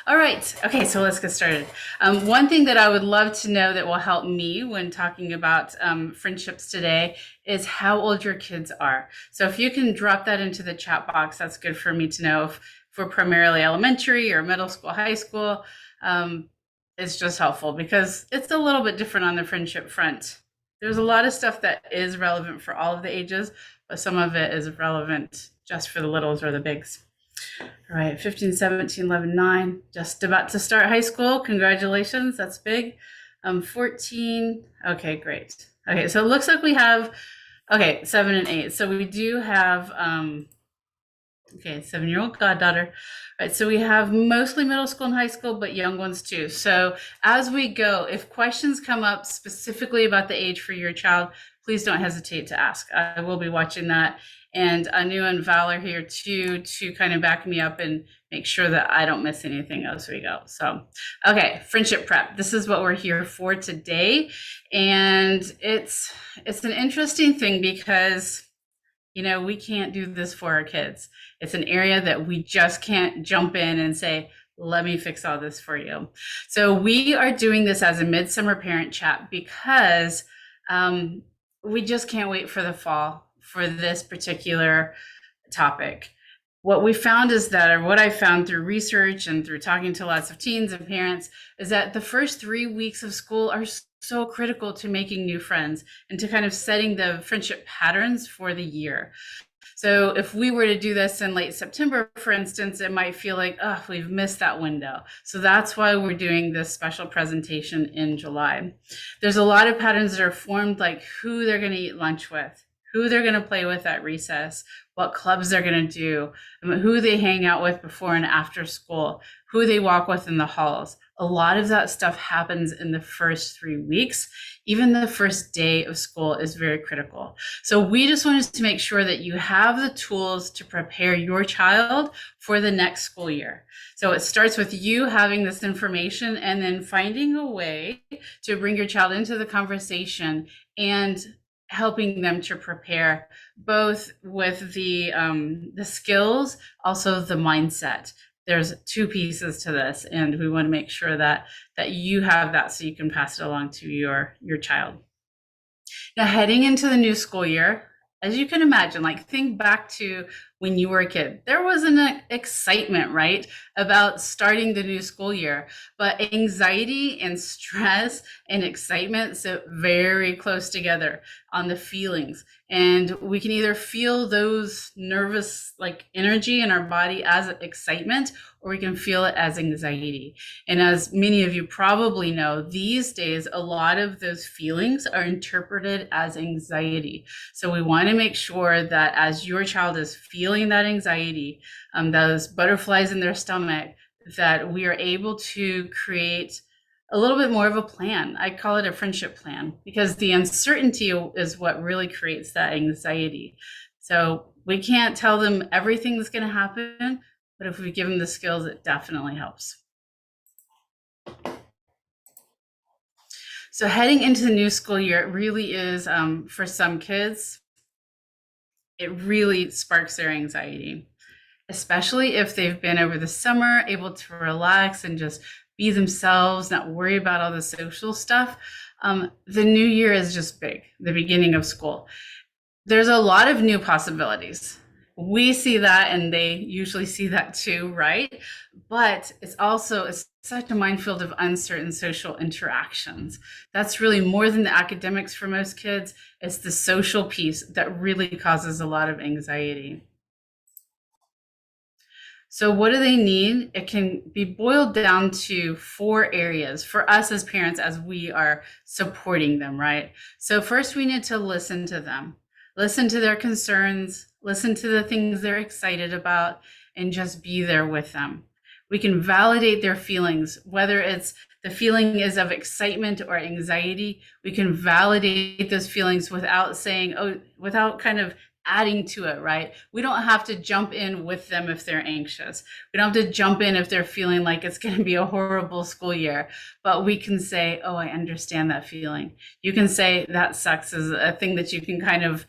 All right. Okay, so let's get started. One thing that I would love to know that will help me when talking about friendships today is how old your kids are. So if you can drop that into the chat box, that's good for me to know if we're primarily elementary or middle school, high school. Um, it's just helpful because it's a little bit different on the friendship front. There's a lot of stuff that is relevant for all of the ages, but some of it is relevant just for the littles or the bigs. All right, 15, 17, 11, 9, just about to start high school. Congratulations, that's big. 14, okay, great. Okay, so it looks like we have, okay, 7 and 8. So we do have, okay, 7-year-old goddaughter. All right, so we have mostly middle school and high school, but young ones too. So as we go, if questions come up specifically about the age for your child, please don't hesitate to ask. I will be watching that. And Anu and Val are here too to kind of back me up and make sure that I don't miss anything as we go. So, okay, friendship prep. This is what we're here for today. And it's an interesting thing because we can't do this for our kids. It's an area that we just can't jump in and say, let me fix all this for you. So we are doing this as a midsummer parent chat because we just can't wait for the fall for this particular topic. What we found is that, or what I found through research and through talking to lots of teens and parents, is that the first 3 weeks of school are so critical to making new friends and to kind of setting the friendship patterns for the year. So if we were to do this in late September, for instance, it might feel like, oh, we've missed that window. So that's why we're doing this special presentation in July. There's a lot of patterns that are formed, like who they're going to eat lunch with, who they're going to play with at recess, what clubs they're going to do, who they hang out with before and after school, who they walk with in the halls. A lot of that stuff happens in the first 3 weeks. Even the first day of school is very critical. So we just wanted to make sure that you have the tools to prepare your child for the next school year. So it starts with you having this information and then finding a way to bring your child into the conversation and helping them to prepare both with the skills, also the mindset. There's two pieces to this, and we want to make sure that you have that so you can pass it along to your child. Now, heading into the new school year, as you can imagine, like think back to when you were a kid. There was an excitement, right, about starting the new school year, but anxiety and stress and excitement sit very close together on the feelings. And we can either feel those nervous like energy in our body as excitement, or we can feel it as anxiety. And as many of you probably know, these days, a lot of those feelings are interpreted as anxiety. So we want to make sure that as your child is feeling that anxiety, those butterflies in their stomach, that we are able to create a little bit more of a plan. I call it a friendship plan because the uncertainty is what really creates that anxiety. So we can't tell them everything that's going to happen, but if we give them the skills, it definitely helps. So heading into the new school year, it really is, for some kids, it really sparks their anxiety, especially if they've been over the summer able to relax and just be themselves, not worry about all the social stuff. The new year is just big, the beginning of school. There's a lot of new possibilities. We see that, and they usually see that too, right? But it's such a minefield of uncertain social interactions. That's really more than the academics for most kids. It's the social piece that really causes a lot of anxiety. So what do they need? It can be boiled down to 4 areas for us as parents as we are supporting them, right? So first we need to listen to them. Listen to their concerns, listen to the things they're excited about, and just be there with them. We can validate their feelings, whether it's the feeling is of excitement or anxiety. We can validate those feelings without saying, without kind of adding to it, right? We don't have to jump in with them if they're anxious. We don't have to jump in if they're feeling like it's going to be a horrible school year, but we can say, oh, I understand that feeling. You can say that sucks is a thing that you can kind of,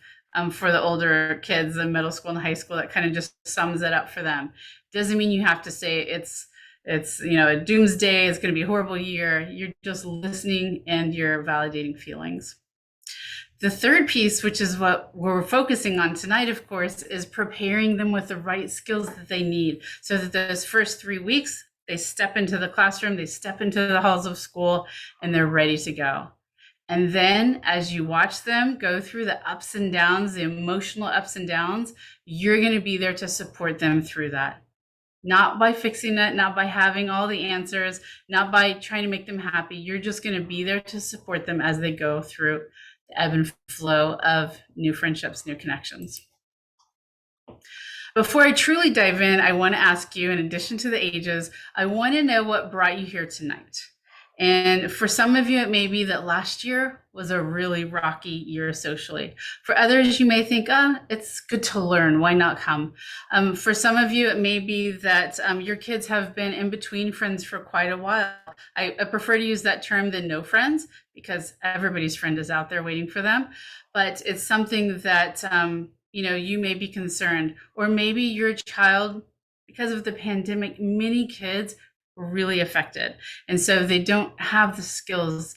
for the older kids in middle school and high school, that kind of just sums it up for them. Doesn't mean you have to say it's, a doomsday, it's going to be a horrible year. You're just listening and you're validating feelings. The third piece, which is what we're focusing on tonight, of course, is preparing them with the right skills that they need so that those first 3 weeks, they step into the classroom, they step into the halls of school, and they're ready to go. And then as you watch them go through the ups and downs, the emotional ups and downs, you're going to be there to support them through that. Not by fixing it, not by having all the answers, not by trying to make them happy. You're just going to be there to support them as they go through the ebb and flow of new friendships, new connections. Before I truly dive in, I want to ask you, in addition to the ages, I want to know what brought you here tonight. And for some of you, it may be that last year was a really rocky year socially. For others, you may think, it's good to learn. Why not come? For some of you, it may be that your kids have been in between friends for quite a while. I prefer to use that term than no friends, because everybody's friend is out there waiting for them. But it's something that, you may be concerned. Or maybe your child, because of the pandemic, many kids really affected. And so they don't have the skills.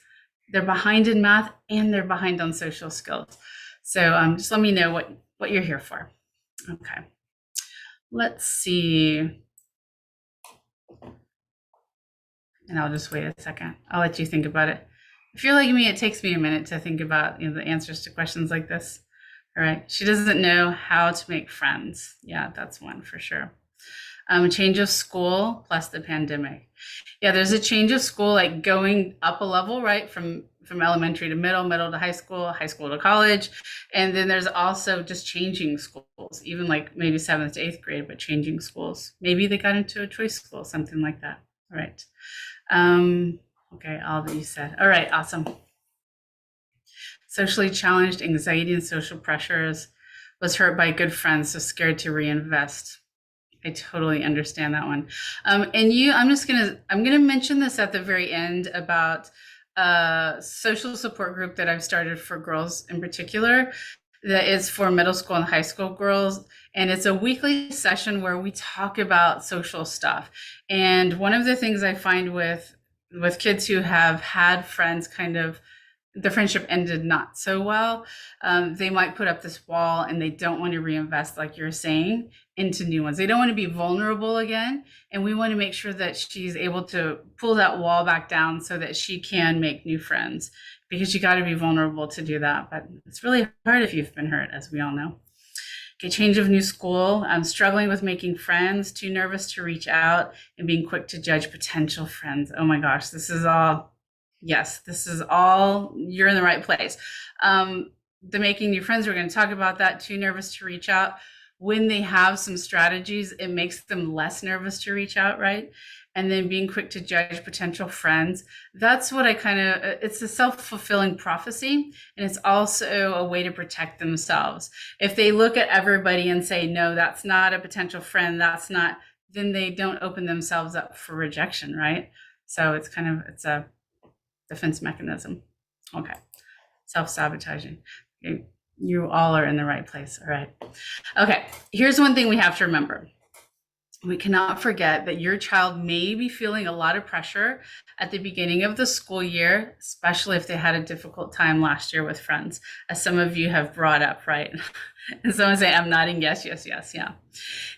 They're behind in math and they're behind on social skills. So just let me know what you're here for. Okay. Let's see. And I'll just wait a second. I'll let you think about it. If you're like me, it takes me a minute to think about the answers to questions like this. All right. She doesn't know how to make friends. Yeah, that's one for sure. Change of school plus the pandemic. Yeah, there's a change of school, like going up a level, right? From elementary to middle to high school to college. And then there's also just changing schools, even like maybe 7th to 8th grade, but changing schools. Maybe they got into a choice school, something like that. All right. Okay, all that you said. All right, awesome. Socially challenged, anxiety and social pressures, was hurt by good friends, so scared to reinvest. I totally understand that one. I'm gonna mention this at the very end about a social support group that I've started for girls in particular, that is for middle school and high school girls. And it's a weekly session where we talk about social stuff. And one of the things I find with kids who have had friends kind of, the friendship ended not so well, they might put up this wall and they don't want to reinvest, like you're saying, into new ones. They don't want to be vulnerable again. And we want to make sure that she's able to pull that wall back down so that she can make new friends, because you got to be vulnerable to do that. But it's really hard if you've been hurt, as we all know. Okay, change of new school. I'm struggling with making friends, too nervous to reach out, and being quick to judge potential friends. Oh my gosh, this is all, you're in the right place. The making new friends, we're going to talk about that. Too nervous to reach out. When they have some strategies, it makes them less nervous to reach out, right? And then being quick to judge potential friends. That's what it's a self-fulfilling prophecy. And it's also a way to protect themselves. If they look at everybody and say, no, that's not a potential friend, then they don't open themselves up for rejection, right? So it's a defense mechanism. Okay. Self-sabotaging. Okay. You all are in the right place. All right. Okay. Here's one thing we have to remember. We cannot forget that your child may be feeling a lot of pressure at the beginning of the school year, especially if they had a difficult time last year with friends, as some of you have brought up, right? And someone say, I'm nodding, yes, yeah.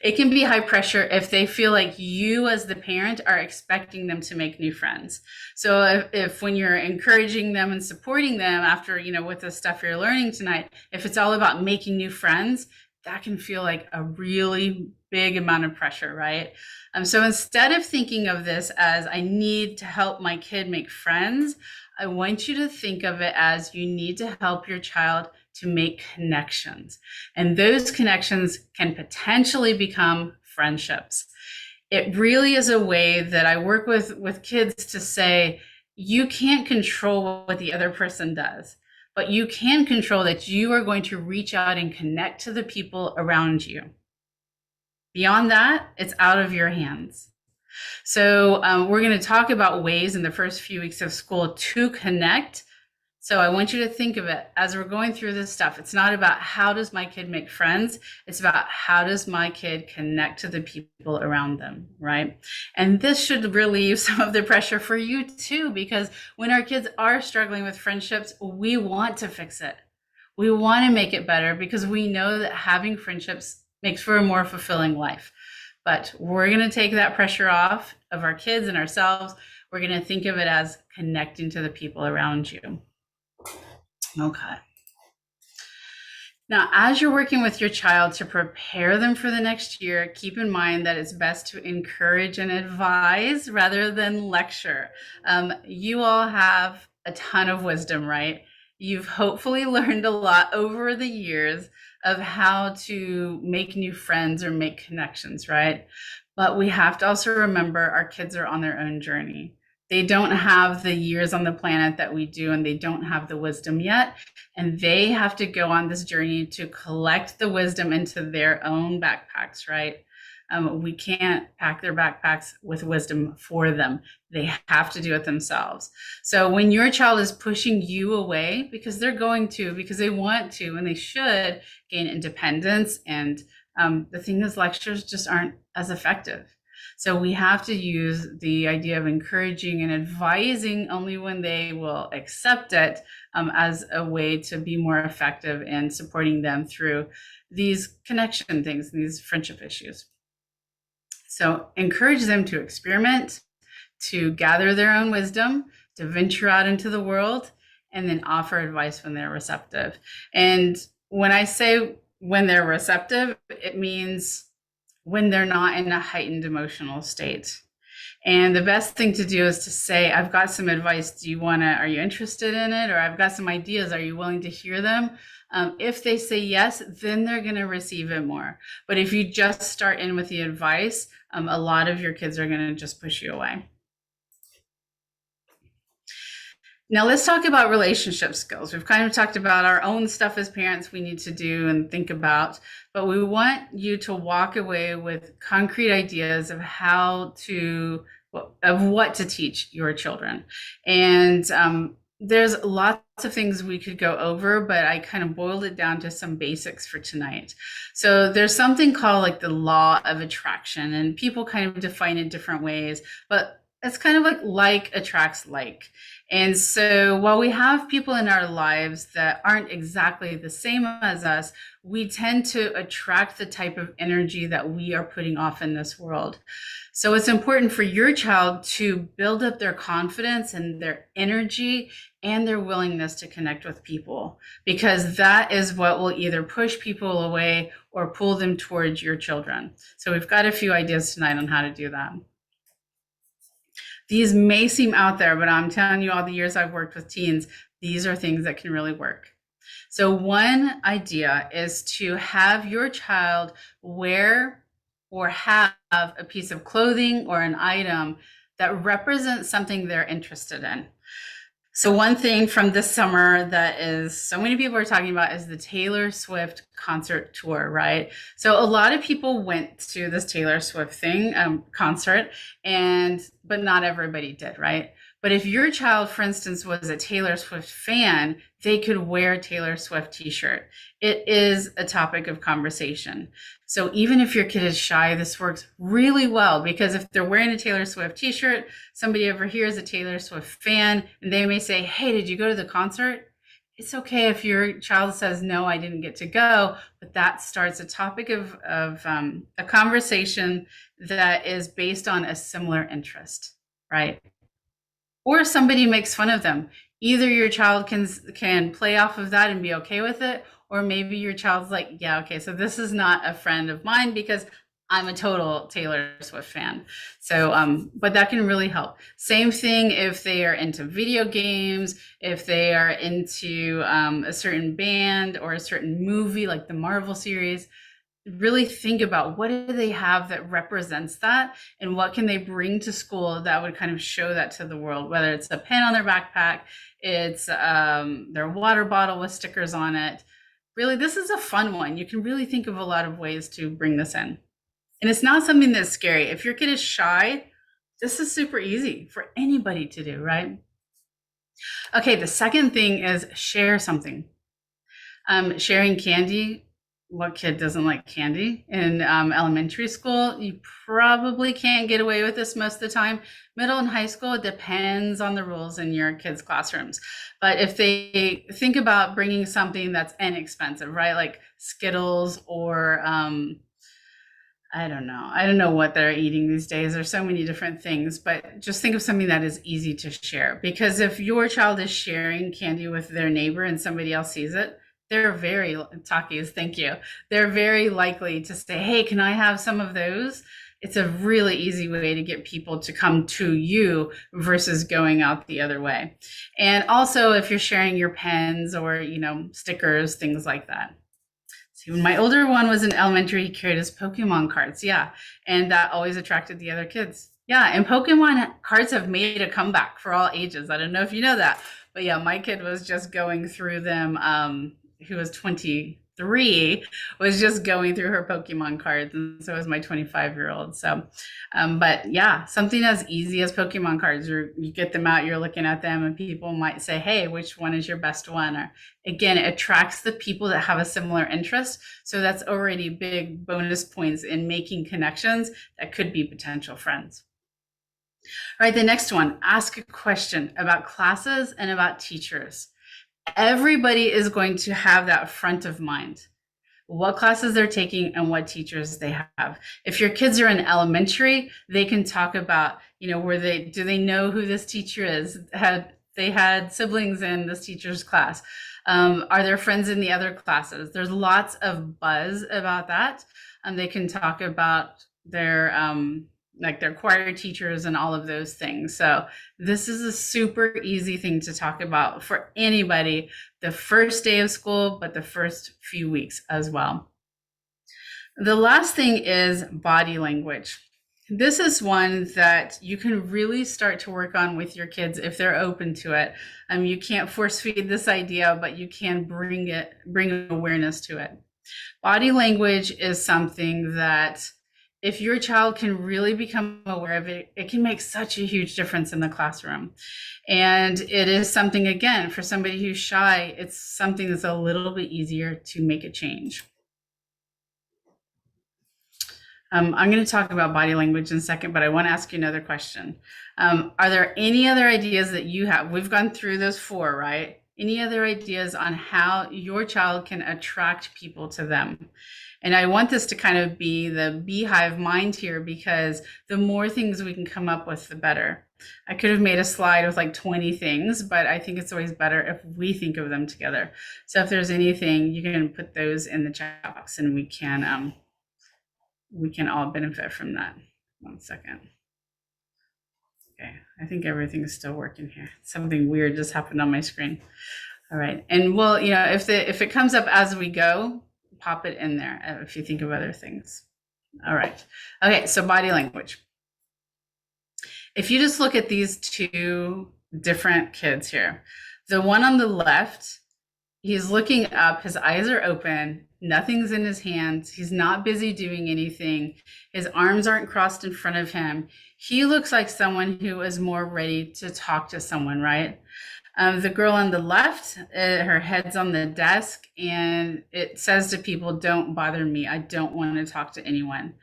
It can be high pressure if they feel like you as the parent are expecting them to make new friends. So if when you're encouraging them and supporting them after, with the stuff you're learning tonight, if it's all about making new friends, that can feel like a really big amount of pressure, right? So instead of thinking of this as I need to help my kid make friends, I want you to think of it as you need to help your child to make connections. And those connections can potentially become friendships. It really is a way that I work with kids to say, you can't control what the other person does, but you can control that you are going to reach out and connect to the people around you. Beyond that, it's out of your hands. So we're going to talk about ways in the first few weeks of school to connect So I want you to think of it as we're going through this stuff. It's not about how does my kid make friends? It's about how does my kid connect to the people around them, right? And this should relieve some of the pressure for you too, because when our kids are struggling with friendships, we want to fix it. We want to make it better because we know that having friendships makes for a more fulfilling life. But we're going to take that pressure off of our kids and ourselves. We're going to think of it as connecting to the people around you. Okay. Now, as you're working with your child to prepare them for the next year, keep in mind that it's best to encourage and advise rather than lecture. You all have a ton of wisdom, right? You've hopefully learned a lot over the years of how to make new friends or make connections, right? But we have to also remember our kids are on their own journey. They don't have the years on the planet that we do, and they don't have the wisdom yet. And they have to go on this journey to collect the wisdom into their own backpacks, right? We can't pack their backpacks with wisdom for them. They have to do it themselves. So when your child is pushing you away, because they're going to, because they want to, and they should gain independence. And the thing is, lectures just aren't as effective. So we have to use the idea of encouraging and advising only when they will accept it as a way to be more effective in supporting them through these connection things, these friendship issues. So encourage them to experiment, to gather their own wisdom, to venture out into the world, and then offer advice when they're receptive. And when I say when they're receptive, it means when they're not in a heightened emotional state. And the best thing to do is to say, I've got some advice. Are you interested in it? Or I've got some ideas. Are you willing to hear them? If they say yes, then they're going to receive it more. But if you just start in with the advice, a lot of your kids are going to just push you away. Now let's talk about relationship skills. We've kind of talked about our own stuff as parents we need to do and think about, but we want you to walk away with concrete ideas of what to teach your children. And there's lots of things we could go over, but I kind of boiled it down to some basics for tonight. So there's something called like the law of attraction, and people kind of define it different ways, but it's kind of like attracts like. And so while we have people in our lives that aren't exactly the same as us, we tend to attract the type of energy that we are putting off in this world. So it's important for your child to build up their confidence and their energy and their willingness to connect with people, because that is what will either push people away or pull them towards your children. So we've got a few ideas tonight on how to do that. These may seem out there, but I'm telling you, all the years I've worked with teens, these are things that can really work. So one idea is to have your child wear or have a piece of clothing or an item that represents something they're interested in. So one thing from this summer that is so many people are talking about is the Taylor Swift concert tour, right? So a lot of people went to this Taylor Swift concert, but not everybody did, right? But if your child, for instance, was a Taylor Swift fan, they could wear a Taylor Swift t-shirt. It is a topic of conversation. So even if your kid is shy, this works really well, because if they're wearing a Taylor Swift t-shirt, somebody over here is a Taylor Swift fan, and they may say, hey, did you go to the concert? It's okay if your child says, no, I didn't get to go, but that starts a topic of a conversation that is based on a similar interest, right? Or somebody makes fun of them. Either your child can play off of that and be okay with it, or maybe your child's like, yeah, okay, so this is not a friend of mine because I'm a total Taylor Swift fan. So, but that can really help. Same thing if they are into video games, if they are into a certain band or a certain movie like the Marvel series. Really think about what do they have that represents that, and what can they bring to school that would kind of show that to the world, whether it's a pen on their backpack, it's their water bottle with stickers on it. Really, this is a fun one. You can really think of a lot of ways to bring this in. And it's not something that's scary. If your kid is shy, this is super easy for anybody to do, right? Okay, the second thing is share something. Sharing candy. What kid doesn't like candy? In elementary school, you probably can't get away with this most of the time. Middle and high school, it depends on the rules in your kids' classrooms. But if they think about bringing something that's inexpensive, right, like Skittles or I don't know. I don't know what they're eating these days. There's so many different things, but just think of something that is easy to share. Because if your child is sharing candy with their neighbor and somebody else sees it, they're very, Takis, thank you. They're very likely to say, hey, can I have some of those? It's a really easy way to get people to come to you versus going out the other way. And also, if you're sharing your pens or, stickers, things like that. When my older one was in elementary, he carried his Pokemon cards. Yeah. And that always attracted the other kids. Yeah. And Pokemon cards have made a comeback for all ages. I don't know if you know that. But yeah, my kid was just going through them. Who was 23, was just going through her Pokemon cards. And so was my 25-year-old. So, but yeah, something as easy as Pokemon cards, you get them out, you're looking at them, and people might say, hey, which one is your best one? Or again, it attracts the people that have a similar interest. So that's already big bonus points in making connections that could be potential friends. All right, the next one, ask a question about classes and about teachers. Everybody is going to have that front of mind, what classes they're taking and what teachers they have. If your kids are in elementary, they can talk about, do they know who this teacher is? Had they had siblings in this teacher's class? Are there friends in the other classes? There's lots of buzz about that. They can talk about their like their choir teachers and all of those things. So this is a super easy thing to talk about for anybody the first day of school, but the first few weeks as well. The last thing is body language. This is one that you can really start to work on with your kids if they're open to it. You can't force feed this idea, but you can bring awareness to it. Body language is something that if your child can really become aware of it, it can make such a huge difference in the classroom. And it is something, again, for somebody who's shy, it's something that's a little bit easier to make a change. I'm going to talk about body language in a second, but I want to ask you another question. Are there any other ideas that you have? We've gone through those 4, right? Any other ideas on how your child can attract people to them? And I want this to kind of be the beehive mind here, because the more things we can come up with, the better. I could have made a slide with like 20 things, but I think it's always better if we think of them together. So if there's anything, you can put those in the chat box and we can all benefit from that. 1 second. Okay, I think everything is still working here. Something weird just happened on my screen. All right, and well, if it comes up as we go, pop it in there if you think of other things. All right. Okay, so body language. If you just look at these 2 different kids here, the one on the left, he's looking up, his eyes are open, nothing's in his hands, he's not busy doing anything, his arms aren't crossed in front of him. He looks like someone who is more ready to talk to someone, right? The girl on the left, her head's on the desk, and it says to people, don't bother me. I don't want to talk to anyone.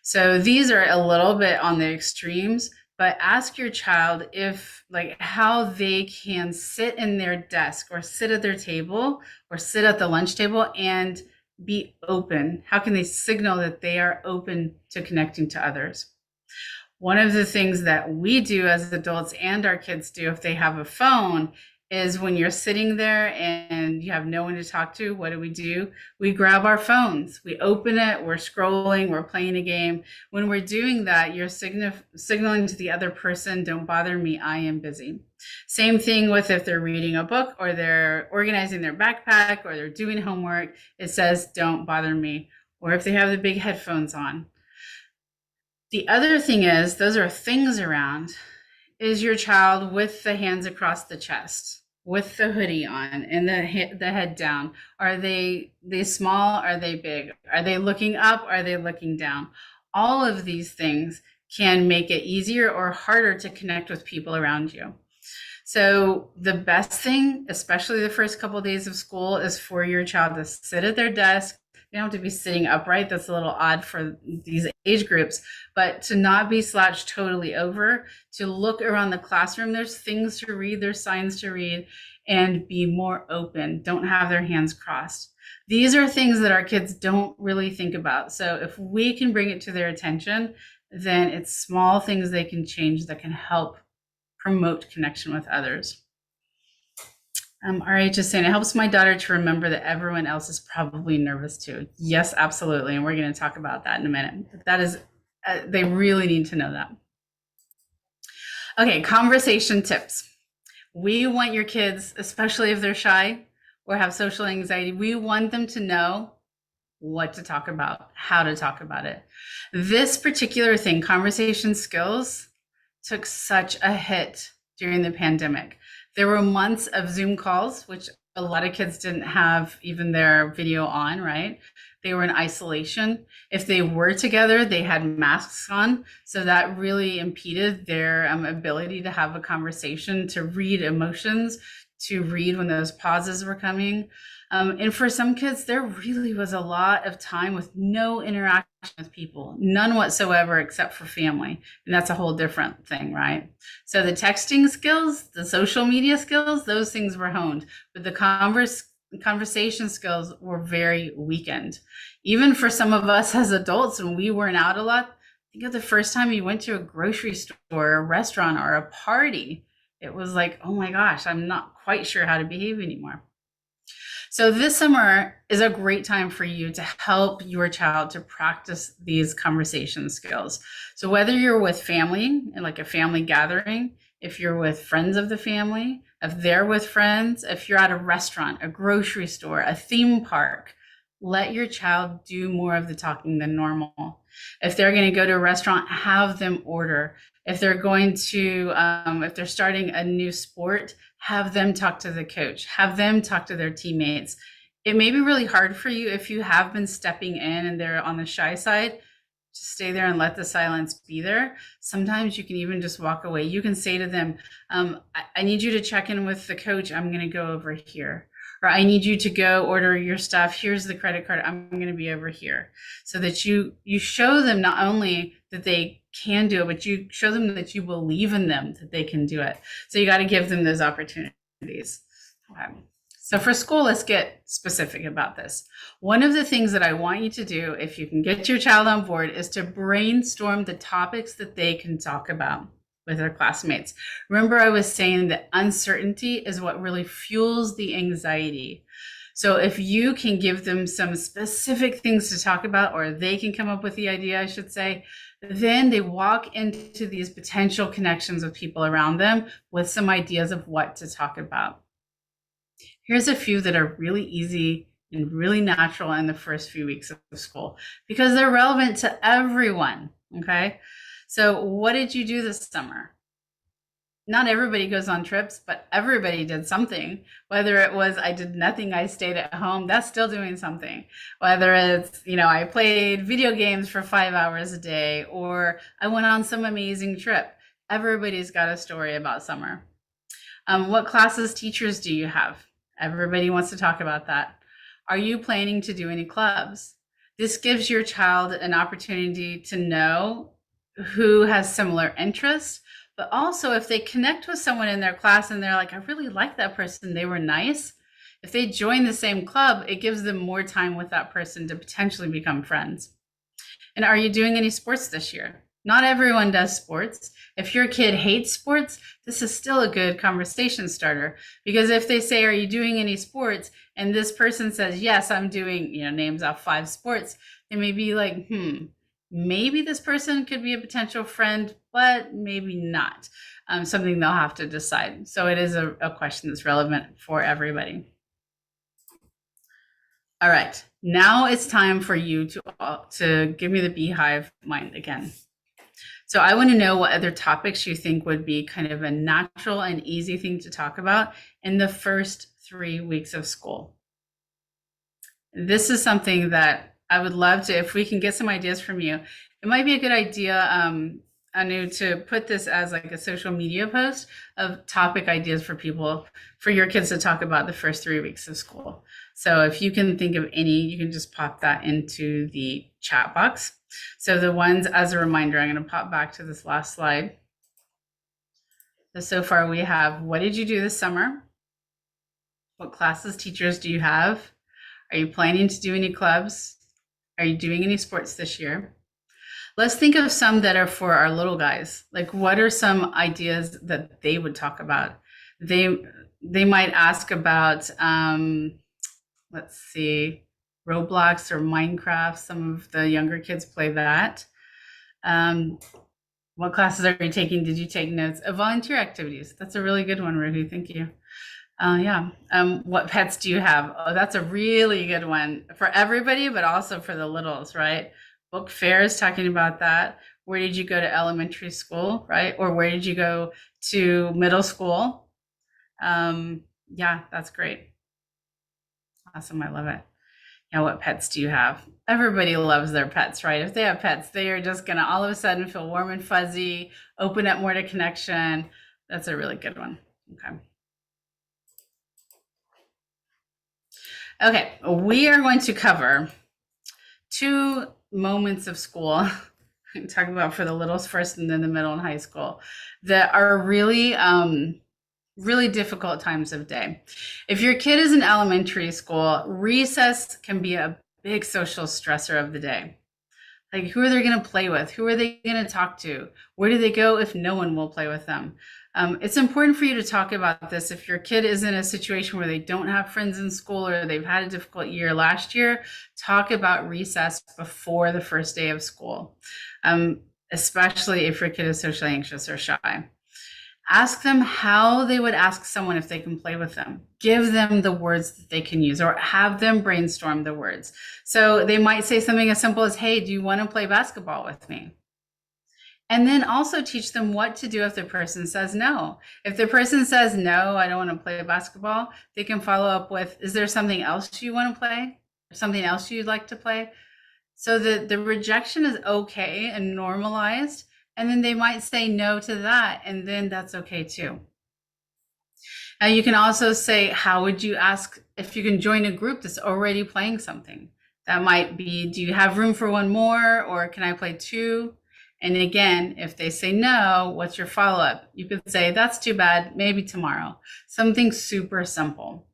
So these are a little bit on the extremes, but ask your child how they can sit in their desk or sit at their table or sit at the lunch table and be open. How can they signal that they are open to connecting to others? One of the things that we do as adults and our kids do if they have a phone is when you're sitting there and you have no one to talk to, what do? We grab our phones, we open it, we're scrolling, we're playing a game. When we're doing that, you're signaling to the other person, don't bother me, I am busy. Same thing with if they're reading a book or they're organizing their backpack or they're doing homework, it says, don't bother me. Or if they have the big headphones on. The other thing is, those are things around. Is your child with the hands across the chest, with the hoodie on and the head down? Are they small? Are they big? Are they looking up? Are they looking down? All of these things can make it easier or harder to connect with people around you. So the best thing, especially the first couple of days of school, is for your child to sit at their desk. You don't have to be sitting upright. That's a little odd for these age groups, but to not be slouched totally over, to look around the classroom. There's things to read, there's signs to read, and be more open. Don't have their hands crossed. These are things that our kids don't really think about. So if we can bring it to their attention, then it's small things they can change that can help promote connection with others. RH is saying, it helps my daughter to remember that everyone else is probably nervous too. Yes, absolutely. And we're going to talk about that in a minute. That is, they really need to know that. Okay, conversation tips. We want your kids, especially if they're shy or have social anxiety, we want them to know what to talk about, how to talk about it. This particular thing, conversation skills, took such a hit during the pandemic. There were months of Zoom calls, which a lot of kids didn't have even their video on, right? They were in isolation. If they were together, they had masks on. So that really impeded their ability to have a conversation, to read emotions, to read when those pauses were coming. And for some kids, there really was a lot of time with no interaction with people, none whatsoever except for family. And that's a whole different thing, right? So the texting skills, the social media skills, those things were honed, but the conversation skills were very weakened. Even for some of us as adults, when we weren't out a lot, think of the first time you went to a grocery store, a restaurant, or a party. It was like, oh my gosh, I'm not quite sure how to behave anymore. So this summer is a great time for you to help your child to practice these conversation skills. So whether you're with family and like a family gathering, if you're with friends of the family, if they're with friends, if you're at a restaurant, a grocery store, a theme park, let your child do more of the talking than normal. If they're going to go to a restaurant, have them order. If they're going to, if they're starting a new sport, have them talk to the coach, have them talk to their teammates. It may be really hard for you if you have been stepping in and they're on the shy side. Just stay there and let the silence be there. Sometimes you can even just walk away. You can say to them, I need you to check in with the coach. I'm going to go over here. Or I need you to go order your stuff. Here's the credit card. I'm going to be over here. So that you show them not only that they can do it, but you show them that you believe in them, that they can do it. So you got to give them those opportunities. Okay. So for school, let's get specific about this. One of the things that I want you to do, if you can get your child on board, is to brainstorm the topics that they can talk about with their classmates. Remember, I was saying that uncertainty is what really fuels the anxiety. So if you can give them some specific things to talk about, or they can come up with the idea, I should say, then they walk into these potential connections with people around them with some ideas of what to talk about. Here's a few that are really easy and really natural in the first few weeks of school because they're relevant to everyone, okay? So what did you do this summer? Not everybody goes on trips, but everybody did something. Whether it was I did nothing, I stayed at home, that's still doing something. Whether it's, I played video games for 5 hours a day, or I went on some amazing trip. Everybody's got a story about summer. What classes, teachers do you have? Everybody wants to talk about that. Are you planning to do any clubs? This gives your child an opportunity to know who has similar interests, but also if they connect with someone in their class and they're like, I really like that person, they were nice. If they join the same club, it gives them more time with that person to potentially become friends. And are you doing any sports this year? Not everyone does sports. If your kid hates sports, this is still a good conversation starter, because if they say, are you doing any sports? And this person says, yes, I'm doing, names off 5 sports, they may be like, maybe this person could be a potential friend, but maybe not. Something they'll have to decide. So it is a question that's relevant for everybody. All right, now it's time for you to give me the beehive mind again. So I want to know what other topics you think would be kind of a natural and easy thing to talk about in the first 3 weeks of school. This is something that I would love to, if we can get some ideas from you, it might be a good idea. Anu, to put this as like a social media post of topic ideas for people, for your kids to talk about the first 3 weeks of school. So if you can think of any, you can just pop that into the chat box. So the ones, as a reminder, I'm going to pop back to this last slide. So far we have, what did you do this summer? What classes, teachers do you have? Are you planning to do any clubs? Are you doing any sports this year? Let's think of some that are for our little guys. Like, what are some ideas that they would talk about? They might ask about, let's see, Roblox or Minecraft. Some of the younger kids play that. What classes are you taking? Did you take notes? Volunteer activities. That's a really good one, Ruhu. Thank you. Yeah. What pets do you have? Oh, that's a really good one for everybody, but also for the littles, right? Book fairs, talking about that. Where did you go to elementary school, right? Or where did you go to middle school? Yeah, that's great. Awesome. I love it. Yeah, what pets do you have? Everybody loves their pets, right? If they have pets, they are just going to all of a sudden feel warm and fuzzy, open up more to connection. That's a really good one. Okay. Okay, we are going to cover 2 moments of school, talk about for the littles first and then the middle and high school, that are really, really difficult times of day. If your kid is in elementary school, recess can be a big social stressor of the day. Like, who are they going to play with? Who are they going to talk to? Where do they go if no one will play with them? It's important for you to talk about this. If your kid is in a situation where they don't have friends in school or they've had a difficult year last year, talk about recess before the first day of school, especially if your kid is socially anxious or shy. Ask them how they would ask someone if they can play with them. Give them the words that they can use, or have them brainstorm the words. So they might say something as simple as, hey, do you want to play basketball with me? And then also teach them what to do if the person says no. If the person says, no, I don't want to play basketball, they can follow up with, is there something else you want to play? Or something else you'd like to play? So that the rejection is okay and normalized. And then they might say no to that, and then that's okay too. Now you can also say, how would you ask if you can join a group that's already playing something? That might be, do you have room for one more, or can I play 2? And again, if they say no, what's your follow-up? You could say, that's too bad, maybe tomorrow. Something super simple.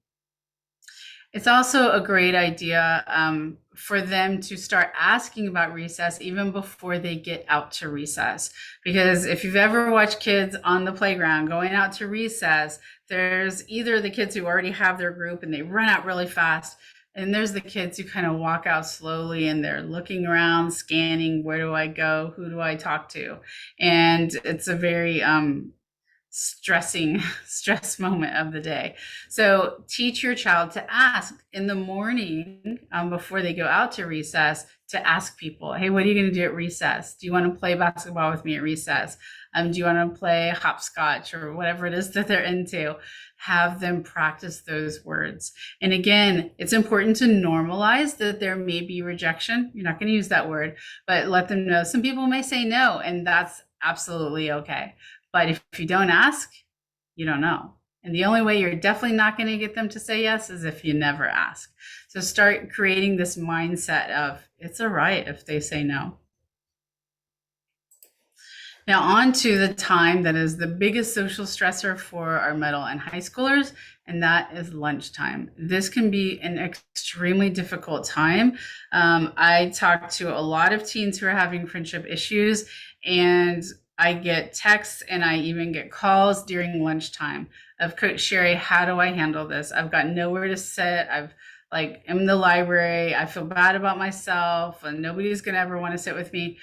It's also a great idea for them to start asking about recess even before they get out to recess. Because if you've ever watched kids on the playground going out to recess, there's either the kids who already have their group and they run out really fast, and there's the kids who kind of walk out slowly and they're looking around, scanning, where do I go? Who do I talk to? And it's a very stress moment of the day. So teach your child to ask in the morning before they go out to recess, to ask people, hey, what are you going to do at recess? Do you want to play basketball with me at recess? Do you want to play hopscotch or whatever it is that they're into? Have them practice those words. And again, it's important to normalize that there may be rejection. You're not going to use that word, but let them know some people may say no, and that's absolutely okay. But if you don't ask, you don't know. And the only way you're definitely not going to get them to say yes is if you never ask. So start creating this mindset of, it's all right if they say no. Now on to the time that is the biggest social stressor for our middle and high schoolers, and that is lunchtime. This can be an extremely difficult time. I talk to a lot of teens who are having friendship issues, and I get texts and I even get calls during lunchtime of, Coach Sherry, how do I handle this? I've got nowhere to sit. I'm in the library. I feel bad about myself and nobody's going to ever want to sit with me.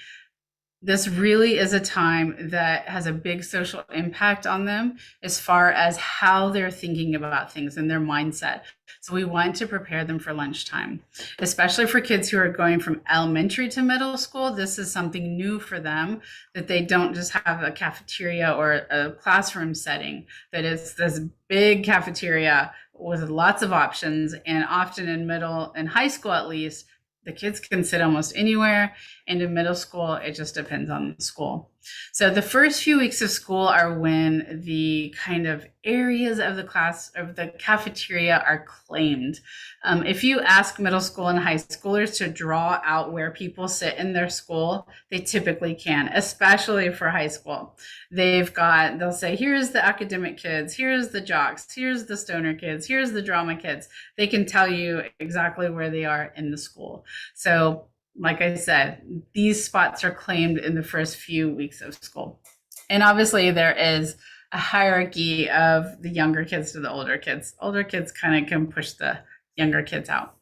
This really is a time that has a big social impact on them as far as how they're thinking about things and their mindset. So we want to prepare them for lunchtime, especially for kids who are going from elementary to middle school. This is something new for them, that they don't just have a cafeteria or a classroom setting, that it's this big cafeteria with lots of options. And often in middle and high school, at least, the kids can sit almost anywhere, and in middle school, it just depends on the school. So the first few weeks of school are when the kind of areas of the class of the cafeteria are claimed. If you ask middle school and high schoolers to draw out where people sit in their school, they typically can, especially for high school. They'll say, here's the academic kids, here's the jocks, here's the stoner kids, here's the drama kids. They can tell you exactly where they are in the school. So like I said, these spots are claimed in the first few weeks of school. And obviously there is a hierarchy of the younger kids to the older kids. Older kids kind of can push the younger kids out.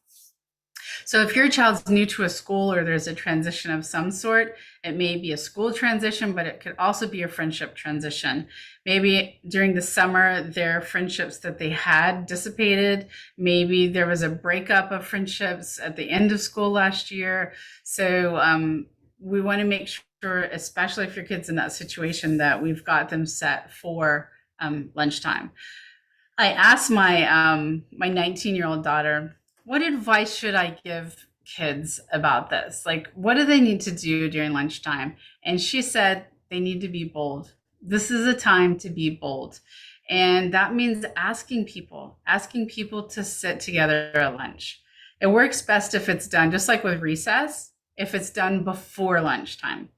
So if your child's new to a school or there's a transition of some sort, it may be a school transition, but it could also be a friendship transition. Maybe during the summer, their friendships that they had dissipated. Maybe there was a breakup of friendships at the end of school last year. So we want to make sure, especially if your kid's in that situation, that we've got them set for lunchtime. I asked my 19-year-old daughter, what advice should I give kids about this? Like, what do they need to do during lunchtime? And she said they need to be bold. This is a time to be bold. And that means asking people to sit together at lunch. It works best if it's done, just like with recess, if it's done before lunchtime.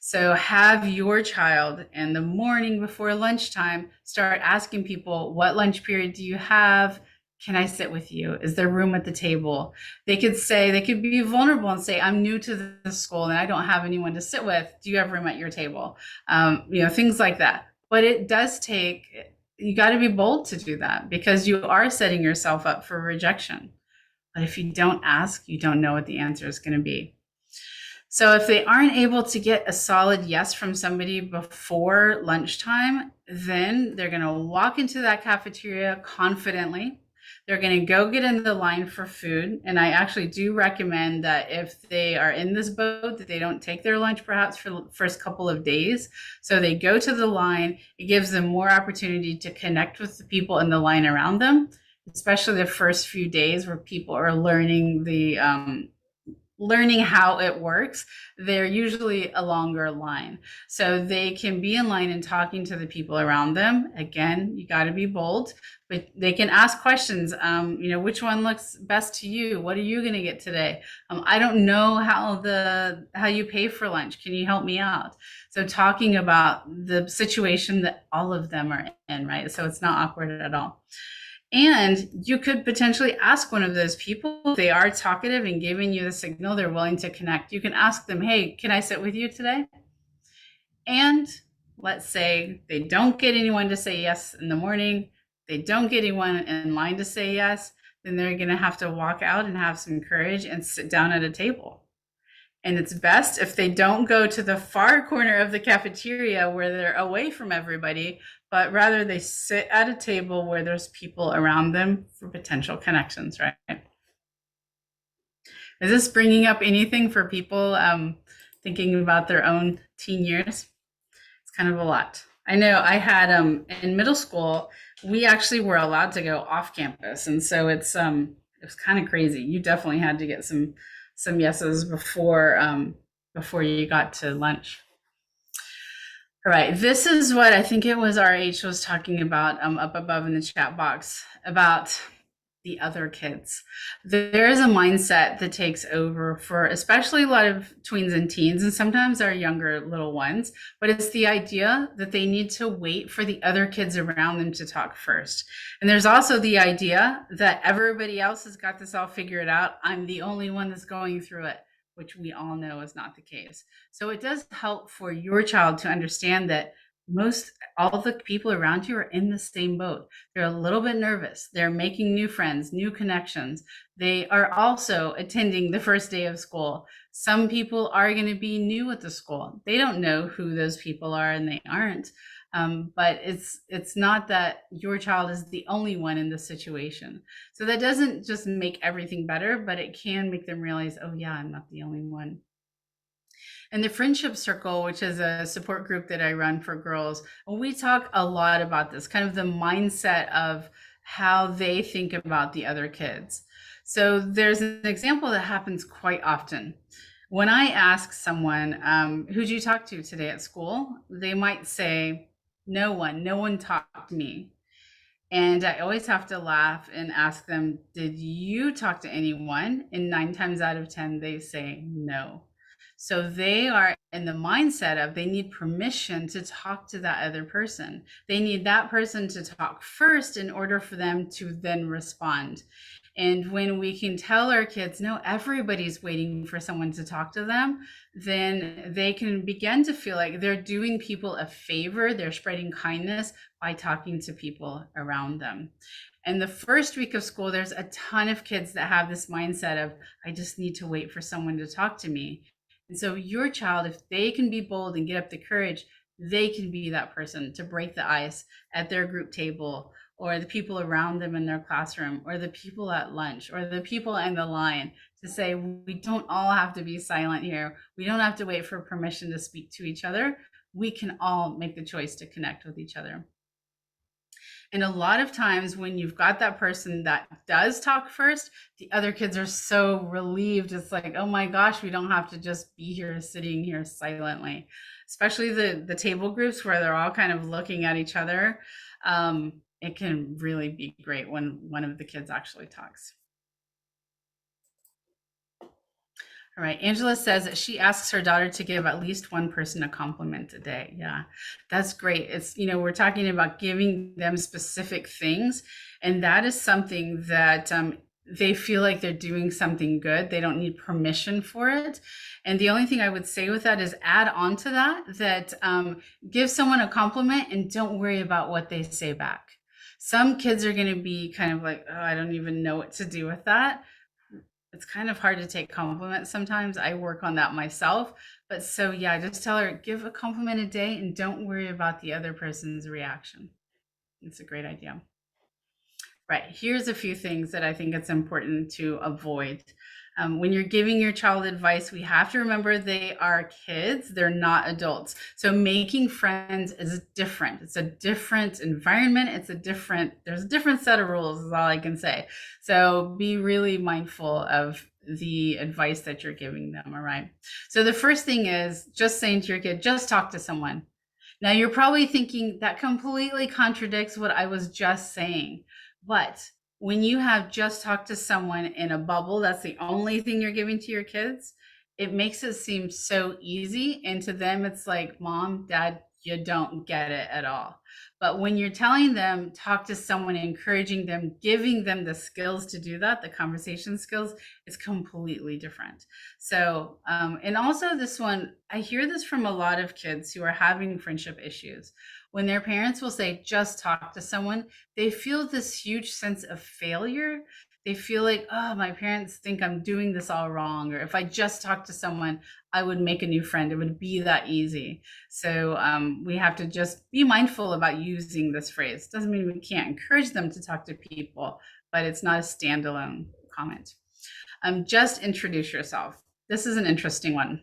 So have your child in the morning before lunchtime start asking people, what lunch period do you have? Can I sit with you? Is there room at the table? They could be vulnerable and say, I'm new to the school and I don't have anyone to sit with. Do you have room at your table? Things like that. But it does take, you got to be bold to do that because you are setting yourself up for rejection. But if you don't ask, you don't know what the answer is going to be. So if they aren't able to get a solid yes from somebody before lunchtime, then they're going to walk into that cafeteria confidently. They're going to go get in the line for food. And I actually do recommend that if they are in this boat, that they don't take their lunch perhaps for the first couple of days. So they go to the line. It gives them more opportunity to connect with the people in the line around them, especially the first few days where people are learning how it works. They're usually a longer line. So they can be in line and talking to the people around them. Again, you got to be bold, but they can ask questions. Which one looks best to you? What are you going to get today? I don't know how you pay for lunch. Can you help me out? So talking about the situation that all of them are in, right? So it's not awkward at all. And you could potentially ask one of those people, if they are talkative and giving you the signal they're willing to connect. You can ask them, hey, can I sit with you today? And let's say they don't get anyone to say yes in the morning. They don't get anyone in line to say yes. Then they're going to have to walk out and have some courage and sit down at a table. And it's best if they don't go to the far corner of the cafeteria where they're away from everybody, but rather they sit at a table where there's people around them for potential connections, right? Is this bringing up anything for people thinking about their own teen years? It's kind of a lot. I know I had in middle school, we actually were allowed to go off campus. And so it was kind of crazy. You definitely had to get some yeses before you got to lunch. All right, this is what I think it was RH was talking about up above in the chat box about the other kids. There is a mindset that takes over for especially a lot of tweens and teens, and sometimes our younger little ones, but it's the idea that they need to wait for the other kids around them to talk first. And there's also the idea that everybody else has got this all figured out. I'm the only one that's going through it, which we all know is not the case. So it does help for your child to understand that all the people around you are in the same boat. They're a little bit nervous. They're making new friends, new connections. They are also attending the first day of school. Some people are going to be new at the school. They don't know who those people are and they aren't. But it's not that your child is the only one in this situation. So that doesn't just make everything better, but it can make them realize, oh yeah, I'm not the only one. And the Friendship Circle, which is a support group that I run for girls, we talk a lot about this, kind of the mindset of how they think about the other kids. So there's an example that happens quite often. When I ask someone, who'd you talk to today at school? They might say, no one talked to me. And I always have to laugh and ask them, did you talk to anyone? And 9 times out of 10, they say no. So they are in the mindset of they need permission to talk to that other person. They need that person to talk first in order for them to then respond. And when we can tell our kids, no, everybody's waiting for someone to talk to them, then they can begin to feel like they're doing people a favor. They're spreading kindness by talking to people around them. And the first week of school, there's a ton of kids that have this mindset of, I just need to wait for someone to talk to me. And so your child, if they can be bold and get up the courage, they can be that person to break the ice at their group table, or the people around them in their classroom, or the people at lunch, or the people in the line, to say, we don't all have to be silent here. We don't have to wait for permission to speak to each other. We can all make the choice to connect with each other. And a lot of times when you've got that person that does talk first, the other kids are so relieved. It's like, oh my gosh, we don't have to just be here sitting here silently. Especially the table groups where they're all kind of looking at each other. It can really be great when one of the kids actually talks. All right. Angela says that she asks her daughter to give at least one person a compliment a day. Yeah, that's great. It's, we're talking about giving them specific things. And that is something that they feel like they're doing something good. They don't need permission for it. And the only thing I would say with that is add on to that give someone a compliment and don't worry about what they say back. Some kids are going to be kind of like, oh, I don't even know what to do with that. It's kind of hard to take compliments sometimes. I work on that myself. But so, yeah, just tell her, give a compliment a day and don't worry about the other person's reaction. It's a great idea. Right. Here's a few things that I think it's important to avoid. When you're giving your child advice, we have to remember they are kids, they're not adults. So making friends is different. It's a different environment. There's a different set of rules, is all I can say. So be really mindful of the advice that you're giving them. All right. So the first thing is just saying to your kid, just talk to someone. Now you're probably thinking that completely contradicts what I was just saying. But when you have just talked to someone in a bubble, that's the only thing you're giving to your kids, it makes it seem so easy. And to them, it's like, Mom, Dad, you don't get it at all. But when you're telling them, talk to someone, encouraging them, giving them the skills to do that, the conversation skills, it's completely different. So, and also this one, I hear this from a lot of kids who are having friendship issues. When their parents will say, just talk to someone, they feel this huge sense of failure. They feel like, oh, my parents think I'm doing this all wrong. Or if I just talk to someone, I would make a new friend. It would be that easy. So we have to just be mindful about using this phrase. Doesn't mean we can't encourage them to talk to people, but it's not a standalone comment. Just introduce yourself. This is an interesting one.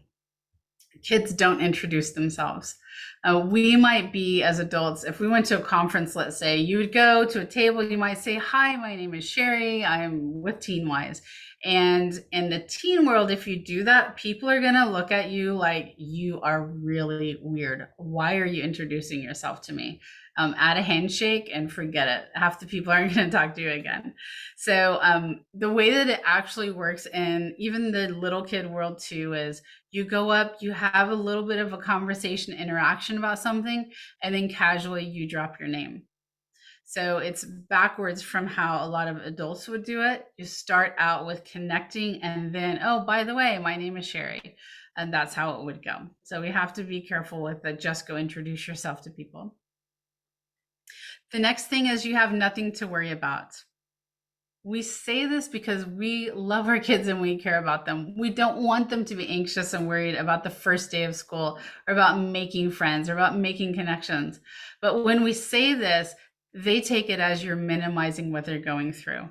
Kids don't introduce themselves. We might be, as adults, if we went to a conference, let's say, you would go to a table, you might say, hi, my name is Sherry, I'm with TeenWise. And in the teen world, if you do that, people are going to look at you like you are really weird. Why are you introducing yourself to me? Add a handshake and forget it. Half the people aren't going to talk to you again. So the way that it actually works in even the little kid world too is you go up, you have a little bit of a conversation interaction about something, and then casually you drop your name. So it's backwards from how a lot of adults would do it. You start out with connecting and then, oh, by the way, my name is Sherry. And that's how it would go. So we have to be careful with the just go introduce yourself to people. The next thing is you have nothing to worry about. We say this because we love our kids and we care about them. We don't want them to be anxious and worried about the first day of school or about making friends or about making connections. But when we say this, they take it as you're minimizing what they're going through.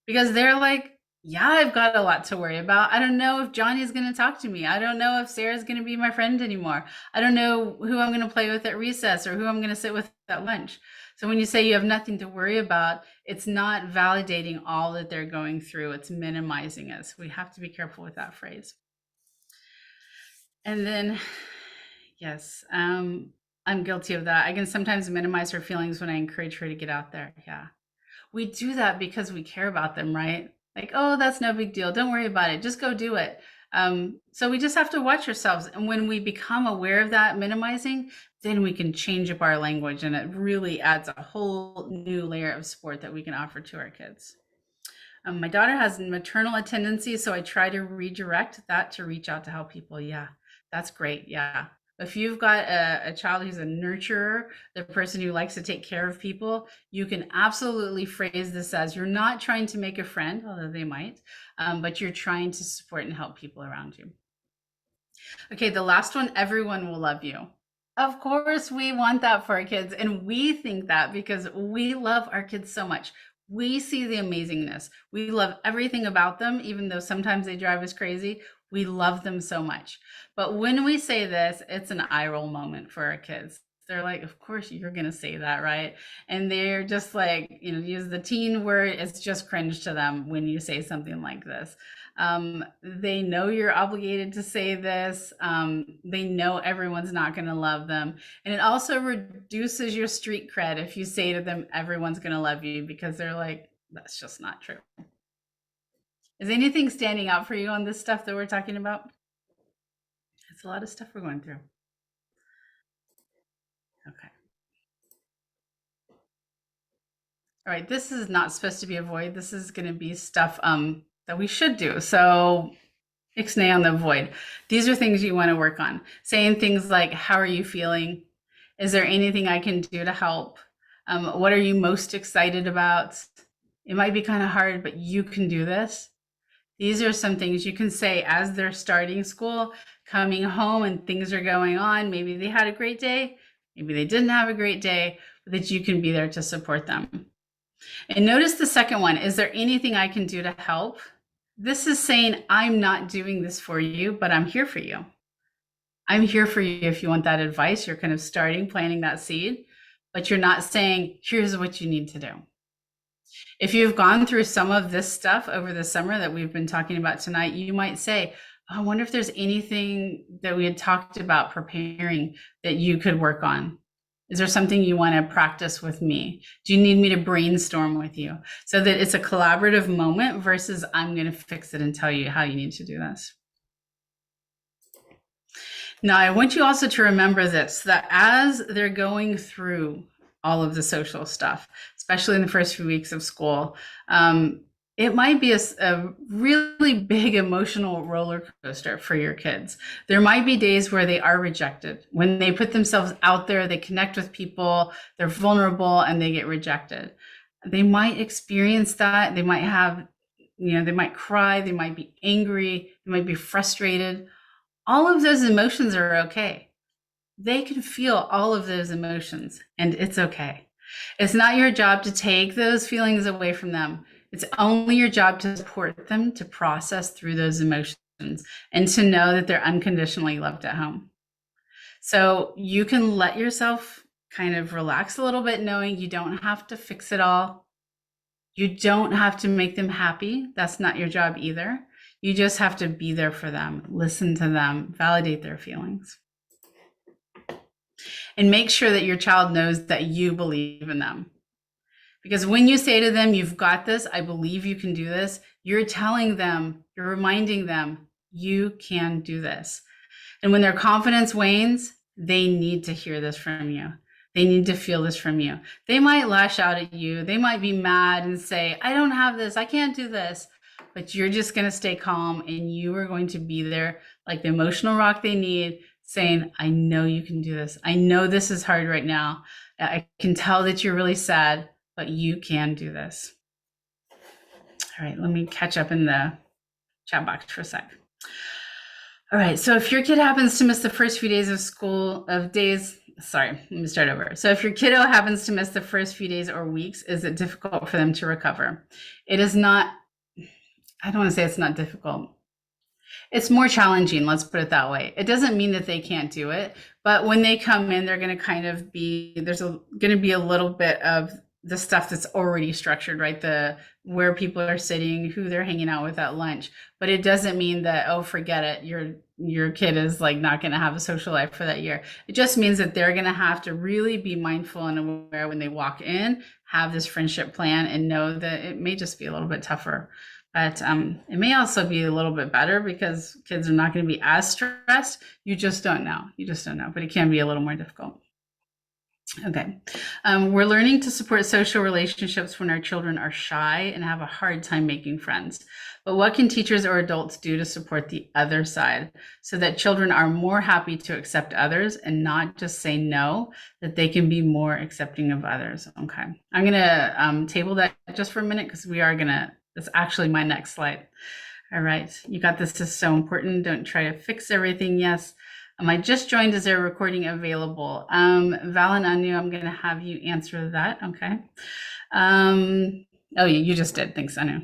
Because they're like, yeah, I've got a lot to worry about. I don't know if Johnny's going to talk to me. I don't know if Sarah's going to be my friend anymore. I don't know who I'm going to play with at recess or who I'm going to sit with at lunch. So when you say you have nothing to worry about, it's not validating all that they're going through. It's minimizing it. So we have to be careful with that phrase. And then, yes, I'm guilty of that. I can sometimes minimize her feelings when I encourage her to get out there. Yeah. We do that because we care about them, right? Like, oh, that's no big deal. Don't worry about it. Just go do it. So we just have to watch ourselves. And when we become aware of that minimizing, then we can change up our language, and it really adds a whole new layer of support that we can offer to our kids. My daughter has maternal tendencies, so I try to redirect that to reach out to help people. Yeah, that's great. Yeah. If you've got a child who's a nurturer, the person who likes to take care of people, you can absolutely phrase this as you're not trying to make a friend, although they might, but you're trying to support and help people around you. Okay, the last one, everyone will love you. Of course, we want that for our kids. And we think that because we love our kids so much. We see the amazingness. We love everything about them, even though sometimes they drive us crazy. We love them so much. But when we say this, it's an eye roll moment for our kids. They're like, of course you're going to say that, right? And they're just like, use the teen word. It's just cringe to them when you say something like this. They know you're obligated to say this. They know everyone's not going to love them. And it also reduces your street cred if you say to them, everyone's going to love you, because they're like, that's just not true. Is anything standing out for you on this stuff that we're talking about? It's a lot of stuff we're going through. Okay. All right. This is not supposed to be a void. This is going to be stuff that we should do. So ixnay on the void. These are things you want to work on. Saying things like, how are you feeling? Is there anything I can do to help? What are you most excited about? It might be kind of hard, but you can do this. These are some things you can say as they're starting school, coming home and things are going on. Maybe they had a great day. Maybe they didn't have a great day, but that you can be there to support them. And notice the second one. Is there anything I can do to help? This is saying, I'm not doing this for you, but I'm here for you. I'm here for you if you want that advice. You're kind of planting that seed, but you're not saying, here's what you need to do. If you've gone through some of this stuff over the summer that we've been talking about tonight, you might say, I wonder if there's anything that we had talked about preparing that you could work on. Is there something you want to practice with me? Do you need me to brainstorm with you? So that it's a collaborative moment versus I'm going to fix it and tell you how you need to do this. Now, I want you also to remember this, that as they're going through all of the social stuff, especially in the first few weeks of school, it might be a really big emotional roller coaster for your kids. There might be days where they are rejected. When they put themselves out there, they connect with people, they're vulnerable, and they get rejected. They might experience that. They might have, they might cry, they might be angry, they might be frustrated. All of those emotions are okay. They can feel all of those emotions, and it's okay. It's not your job to take those feelings away from them. It's only your job to support them to process through those emotions and to know that they're unconditionally loved at home. So you can let yourself kind of relax a little bit, knowing you don't have to fix it all. You don't have to make them happy. That's not your job either. You just have to be there for them, listen to them, validate their feelings. And make sure that your child knows that you believe in them. Because when you say to them, you've got this, I believe you can do this, you're telling them, you're reminding them, you can do this. And when their confidence wanes, they need to hear this from you. They need to feel this from you. They might lash out at you. They might be mad and say, I don't have this, I can't do this. But you're just going to stay calm, and you are going to be there like the emotional rock they need, saying, I know you can do this. I know this is hard right now. I can tell that you're really sad, but you can do this. All right, let me catch up in the chat box for a sec. All right, so if your kid happens to miss the first few days of school, let me start over. So if your kiddo happens to miss the first few days or weeks, is it difficult for them to recover? It is not, I don't want to say it's not difficult. It's more challenging, let's put it that way. It doesn't mean that they can't do it, but when they come in, they're going to kind of be, there's going to be a little bit of the stuff that's already structured, right? Where people are sitting, who they're hanging out with at lunch. But it doesn't mean that, oh, forget it. your kid is like not going to have a social life for that year. It just means that they're going to have to really be mindful and aware when they walk in, have this friendship plan, and know that it may just be a little bit tougher. But it may also be a little bit better because kids are not going to be as stressed. You just don't know. You just don't know. But it can be a little more difficult. Okay. We're learning to support social relationships when our children are shy and have a hard time making friends. But what can teachers or adults do to support the other side so that children are more happy to accept others and not just say no, that they can be more accepting of others? Okay. I'm going to table that just for a minute because we are going to, that's actually my next slide. All right. You got this. This is so important. Don't try to fix everything. Yes. I just joined. Is there a recording available? Val and Anu, I'm going to have you answer that. Okay. Oh, yeah, you just did. Thanks, Anu.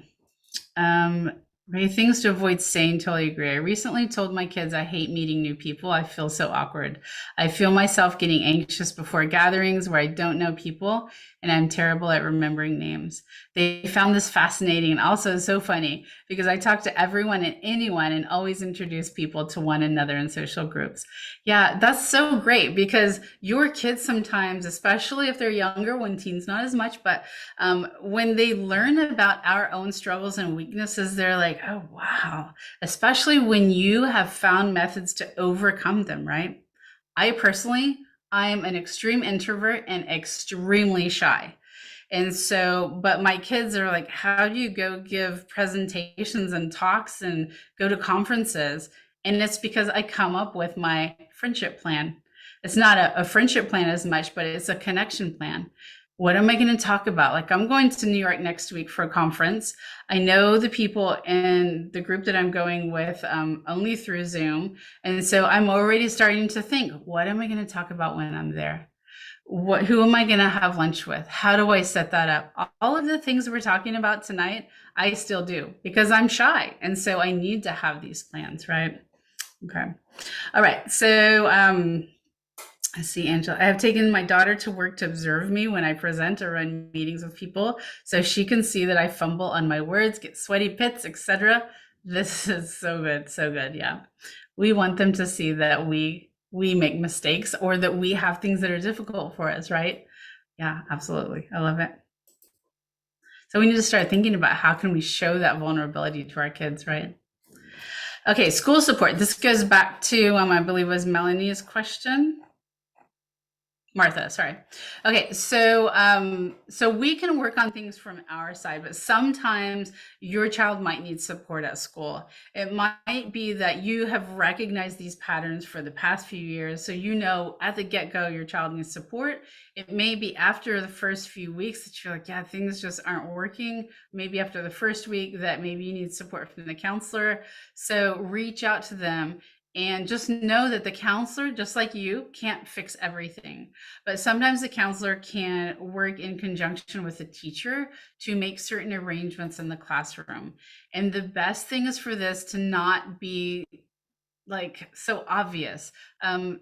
Things to avoid saying, totally agree. I recently told my kids I hate meeting new people. I feel so awkward. I feel myself getting anxious before gatherings where I don't know people, and I'm terrible at remembering names. They found this fascinating and also so funny because I talk to everyone and anyone and always introduce people to one another in social groups. Yeah, that's so great because your kids sometimes, especially if they're younger, when teens not as much, but when they learn about our own struggles and weaknesses, they're like, oh, wow. Especially when you have found methods to overcome them, right? I am an extreme introvert and extremely shy. And so, but my kids are like, how do you go give presentations and talks and go to conferences? And it's because I come up with my friendship plan. It's not a friendship plan as much, but it's a connection plan. What am I going to talk about? Like, I'm going to New York next week for a conference. I know the people in the group that I'm going with only through Zoom. And so I'm already starting to think, what am I going to talk about when I'm there? Who am I going to have lunch with? How do I set that up? All of the things we're talking about tonight, I still do because I'm shy. And so I need to have these plans, right? Okay. All right. So, I see, Angela. I have taken my daughter to work to observe me when I present or run meetings with people, so she can see that I fumble on my words, get sweaty pits, etc. This is so good, so good. Yeah, we want them to see that we make mistakes or that we have things that are difficult for us, right? Yeah, absolutely. I love it. So we need to start thinking about how can we show that vulnerability to our kids, right? Okay, school support. This goes back to I believe was Melanie's question. Martha, sorry. Okay, so so we can work on things from our side, but sometimes your child might need support at school. It might be that you have recognized these patterns for the past few years, so you know at the get-go your child needs support. It may be after the first few weeks that you're like, yeah, things just aren't working. Maybe after the first week that maybe you need support from the counselor. So reach out to them. And just know that the counselor, just like you, can't fix everything. But sometimes the counselor can work in conjunction with the teacher to make certain arrangements in the classroom. And the best thing is for this to not be like so obvious.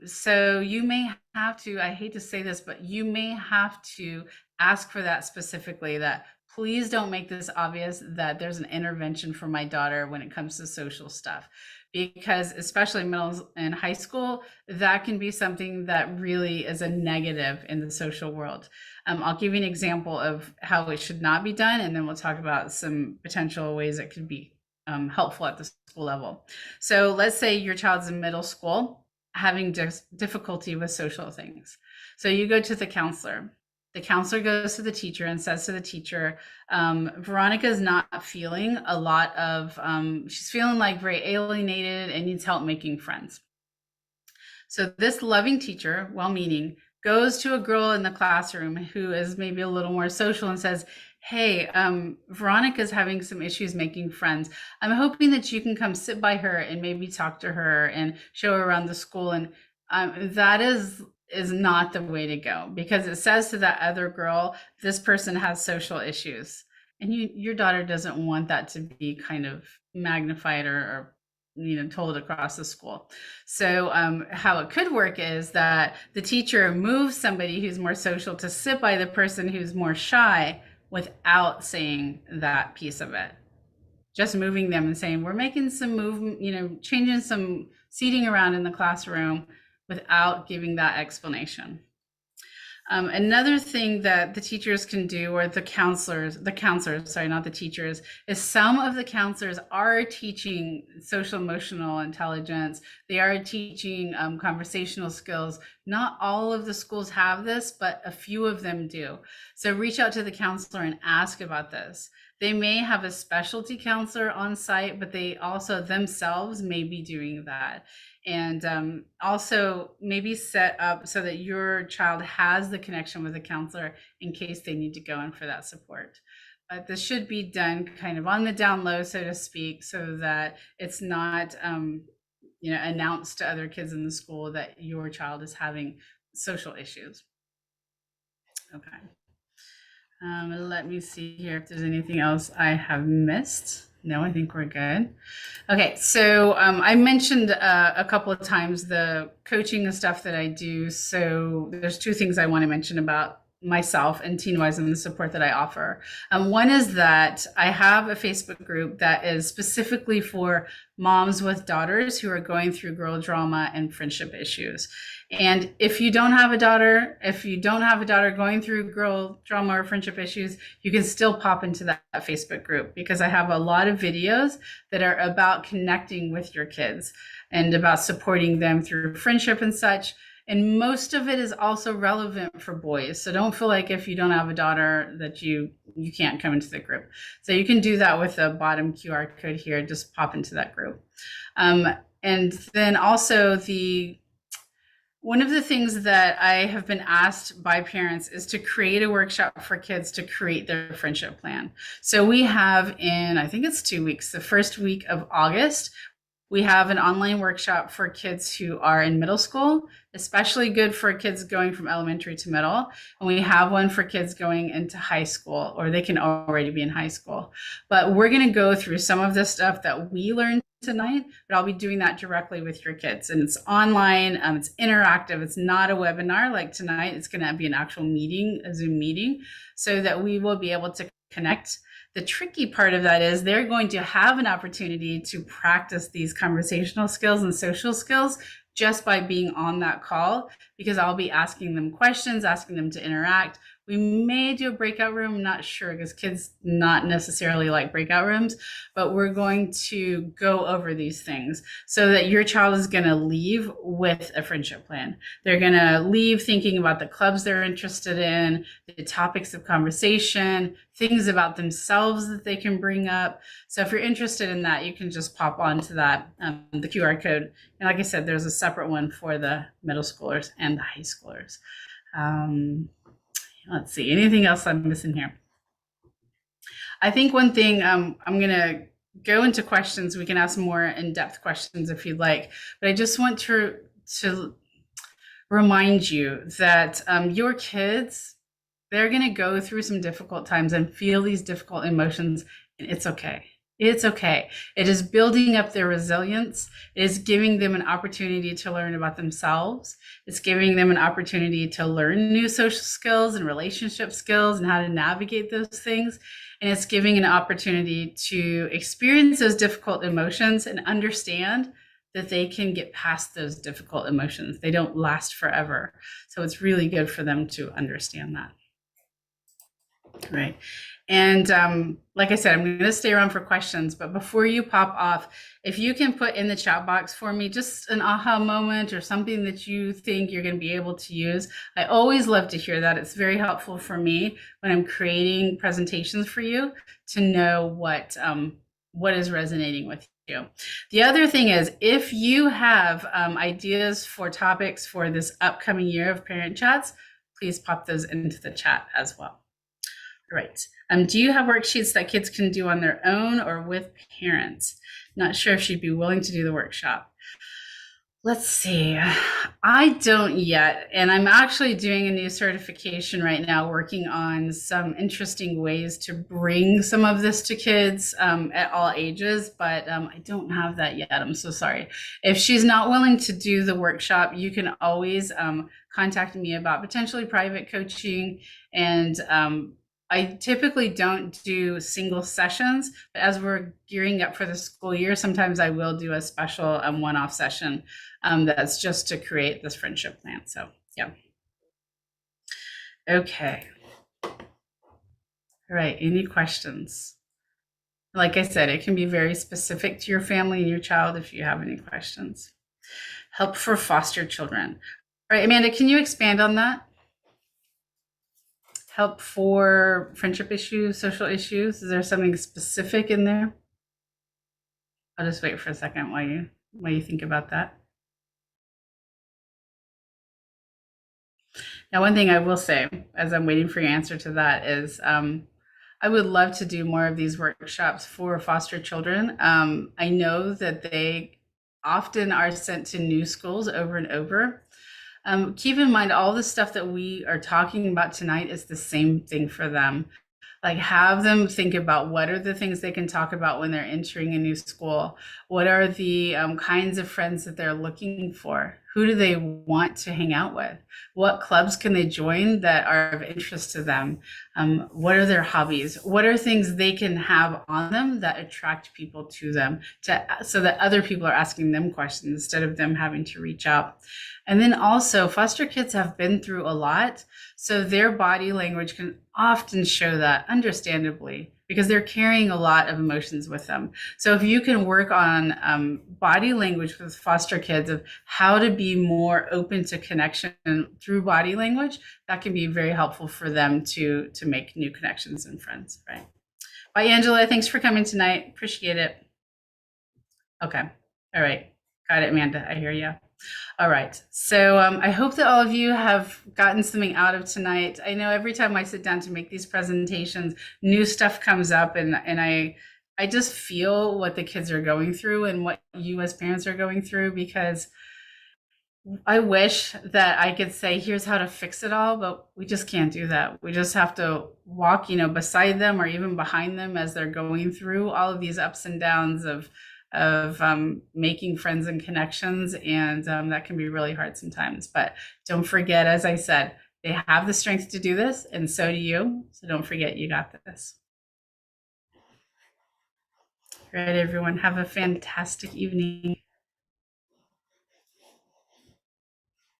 So you may have to, I hate to say this, but you may have to ask for that specifically, that please don't make this obvious that there's an intervention for my daughter when it comes to social stuff. Because especially middle and high school, that can be something that really is a negative in the social world. I'll give you an example of how it should not be done, and then we'll talk about some potential ways it could be helpful at the school level. So let's say your child's in middle school having difficulty with social things. So you go to the counselor. The counselor goes to the teacher and says to the teacher, Veronica is not feeling a lot of, she's feeling like very alienated and needs help making friends. So this loving teacher, well-meaning, goes to a girl in the classroom who is maybe a little more social and says, hey, Veronica's having some issues making friends. I'm hoping that you can come sit by her and maybe talk to her and show her around the school. And that is not the way to go, because it says to that other girl, this person has social issues, and your daughter doesn't want that to be kind of magnified or told across the school. So how it could work is that the teacher moves somebody who's more social to sit by the person who's more shy without saying that piece of it. Just moving them and saying, we're making some movement, changing some seating around in the classroom without giving that explanation. Another thing that the teachers can do, or the counselors, sorry, not the teachers, is some of the counselors are teaching social emotional intelligence. They are teaching conversational skills. Not all of the schools have this, but a few of them do. So reach out to the counselor and ask about this. They may have a specialty counselor on site, but they also themselves may be doing that. And also maybe set up so that your child has the connection with a counselor in case they need to go in for that support. But this should be done kind of on the down low, so to speak, so that it's not announced to other kids in the school that your child is having social issues. Okay. Let me see here if there's anything else I have missed. No, I think we're good. Okay, so I mentioned a couple of times the coaching and stuff that I do. So there's two things I want to mention about myself and TeenWise and the support that I offer. One is that I have a Facebook group that is specifically for moms with daughters who are going through girl drama and friendship issues. And if you don't have a daughter going through girl drama or friendship issues, you can still pop into that Facebook group, because I have a lot of videos that are about connecting with your kids and about supporting them through friendship and such. And most of it is also relevant for boys. So don't feel like if you don't have a daughter that you can't come into the group. So you can do that with the bottom QR code here. Just pop into that group. And then also one of the things that I have been asked by parents is to create a workshop for kids to create their friendship plan. So we have I think it's 2 weeks, the first week of August, we have an online workshop for kids who are in middle school, especially good for kids going from elementary to middle. And we have one for kids going into high school, or they can already be in high school. But we're going to go through some of the stuff that we learned tonight, but I'll be doing that directly with your kids. And it's online, it's interactive. It's not a webinar like tonight. It's going to be an actual meeting, a Zoom meeting, so that we will be able to connect. The tricky part of that is they're going to have an opportunity to practice these conversational skills and social skills just by being on that call, because I'll be asking them questions, asking them to interact. We may do a breakout room, I'm not sure, because kids not necessarily like breakout rooms, but we're going to go over these things so that your child is going to leave with a friendship plan. They're going to leave thinking about the clubs they're interested in, the topics of conversation, things about themselves that they can bring up. So if you're interested in that, you can just pop onto that, the QR code. And like I said, there's a separate one for the middle schoolers and the high schoolers. Let's see, anything else I'm missing here? I think one thing, I'm going to go into questions. We can ask more in-depth questions if you'd like, but I just want to remind you that your kids, they're going to go through some difficult times and feel these difficult emotions, and it's okay. It's okay. It is building up their resilience. It is giving them an opportunity to learn about themselves. It's giving them an opportunity to learn new social skills and relationship skills and how to navigate those things. And it's giving an opportunity to experience those difficult emotions and understand that they can get past those difficult emotions. They don't last forever. So it's really good for them to understand that. Right. And like I said, I'm going to stay around for questions, but before you pop off, if you can put in the chat box for me just an aha moment or something that you think you're going to be able to use. I always love to hear that. It's very helpful for me when I'm creating presentations for you to know what is resonating with you. The other thing is, if you have ideas for topics for this upcoming year of parent chats, please pop those into the chat as well. Right. Do you have worksheets that kids can do on their own or with parents? Not sure if she'd be willing to do the workshop. Let's see. I don't yet. And I'm actually doing a new certification right now, working on some interesting ways to bring some of this to kids at all ages, but I don't have that yet. I'm so sorry. If she's not willing to do the workshop, you can always contact me about potentially private coaching, and I typically don't do single sessions, but as we're gearing up for the school year, sometimes I will do a special one-off session that's just to create this friendship plan. So, yeah. Okay. All right. Any questions? Like I said, it can be very specific to your family and your child if you have any questions. Help for foster children. All right, Amanda, can you expand on that? Help for friendship issues, social issues? Is there something specific in there? I'll just wait for a second while you think about that. Now, one thing I will say as I'm waiting for your answer to that is I would love to do more of these workshops for foster children. I know that they often are sent to new schools over and over. Keep in mind, all the stuff that we are talking about tonight is the same thing for them. Like, have them think about what are the things they can talk about when they're entering a new school. What are the kinds of friends that they're looking for? Who do they want to hang out with? What clubs can they join that are of interest to them? What are their hobbies? What are things they can have on them that attract people to them, so that other people are asking them questions instead of them having to reach out? And then also, foster kids have been through a lot, so their body language can often show that, understandably, because they're carrying a lot of emotions with them. So if you can work on body language with foster kids of how to be more open to connection through body language, that can be very helpful for them to make new connections and friends, right? Bye, Angela. Thanks for coming tonight. Appreciate it. Okay. All right. Got it, Amanda. I hear you. All right. So I hope that all of you have gotten something out of tonight. I know every time I sit down to make these presentations, new stuff comes up, and I just feel what the kids are going through and what you as parents are going through, because I wish that I could say, here's how to fix it all, but we just can't do that. We just have to walk, beside them or even behind them as they're going through all of these ups and downs of making friends and connections. And that can be really hard sometimes. But don't forget, as I said, they have the strength to do this, and so do you. So don't forget, you got this. All right, everyone, have a fantastic evening.